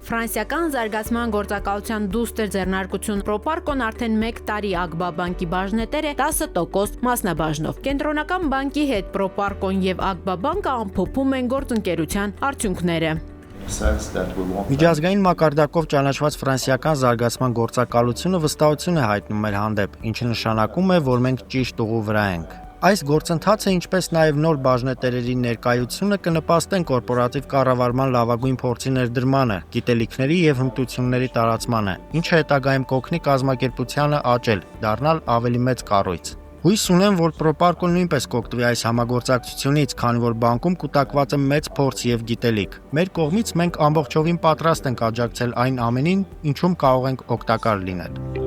Ֆրանսիական զարգացման գործակալության դուստր ձեռնարկություն Պրոպարկոն արդեն 1 տարի Ագբա բանկի բաժնետեր է 10% մասնաբաժնով։ Կենտրոնական բանկի հետ Պրոպարկոն եւ Ագբա բանկը ամփոփում են գործընկերության արդյունքները։ Միջազգային մակարդակով ճանաչված ֆրանսիական զարգացման գործակալությունը վստահություն է հայտնում մեր հանդեպ, ինչը նշանակում է, որ մենք ճիշտ ուղու վրա ենք։ Այս գործընթացը, ինչպես նաև նոր բաժնետերերի ներկայությունը կնպաստեն կորպորատիվ կառավարման լավագույն փորձի ներդրմանը, գիտելիքների եւ հմտությունների տարածմանը, ինչը հետագայում կօգնի կազմակերպությանը աճել, դառնալ ավելի մեծ կառույց։ Հույս ունեմ, որ Պրոպարկոն նույնպես կօգտվի այս համագործակցությունից, քանի որ բանկում կուտակված է մեծ փորձ եւ գիտելիք։ Մեր կողմից մենք ամբողջովին պատրաստ ենք աջակցել այն ամենին, ինչում կարող ենք օգտակար լինել։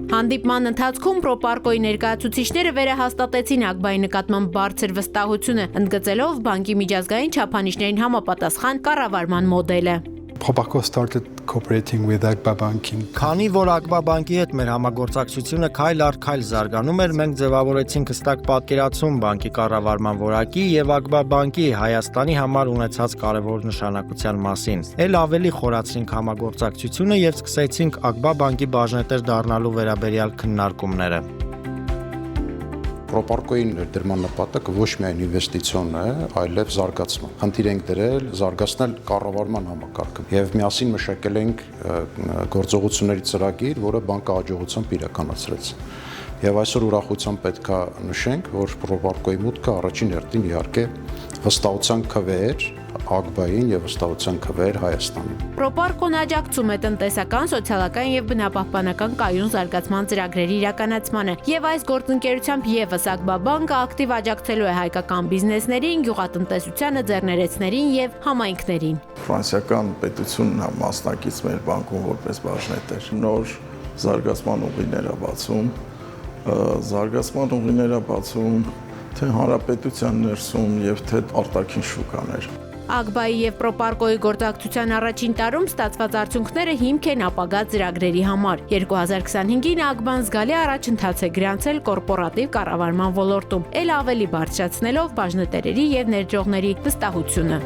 Հանդիպման ընթացքում Պրոպարկոյի ներկայացուցիչները վերահաստատեցին Ագբայի նկատմամբ բարձր վստահությունը, ընդգծելով բանկի միջազգային չափանիշներին համապատասխան կառավարման մոդելը։ Proparco started cooperating with Agba banking. Քանի որ Ագբա բանկի հետ մեր համագործակցությունը քայլ առ քայլ զարգանում էր, մենք ձևավորեցինք հստակ պատկերացում բանկի կառավարման որակի եւ Ագբա բանկի Հայաստանի համար ունեցած կարևոր նշանակության մասին։ Էլ ավելի խորացրինք համագործակցությունը եւ սկսեցինք Ագբա բանկի բաժնետեր դառնալու վերաբերյալ քննարկումները։ Պրոպարկոյի ներդրման նպատակը ոչ միայն ինվեստիցիոն է, այլև զարգացման։ Խնդիր ենք դրել զարգացնել կառավարման համակարգը եւ միասին մշակել ենք գործողությունների ծրագիր, որը բանկը հաջողությամբ իրականացրեց։ Եվ այսօր ուրախությամբ պետք է նշենք, որ Պրոպարկոյի մուտքը առաջին հերթին իհարկե վստահության քվեր Ագբային եւ վստահության քվեր Հայաստանին։ Պրոպարկոն աջակցում է տնտեսական, սոցիալական եւ բնապահպանական կայուն զարգացման ծրագրերի իրականացմանը եւ այս գործընկերությամբ եւս Ագբա բանկը ակտիվ աջակցելու է հայկական բիզնեսներին, գյուղատնտեսությանը, ձեռներեցներին եւ համայնքներին։ Ֆրանսիական պետությունն է մասնակից մեր բանկում որպես բաժնետեր։ Նոր զարգացման ուղիներ է բացում, թե հանրապետության ներսում եւ թե արտաքին շուկաներ։ Ագբայի եւ Պրոպարկոյի գործակցության առաջին տարում ստացված արդյունքները հիմք են ապագա ծրագրերի համար։ 2025-ին Ագբան զգալի առաջընթաց է գրանցել կորպորատիվ կառավարման ոլորտում, ել ավելի բարձրացնելով բաժնետերերի եւ ներդրողների վստահությունը։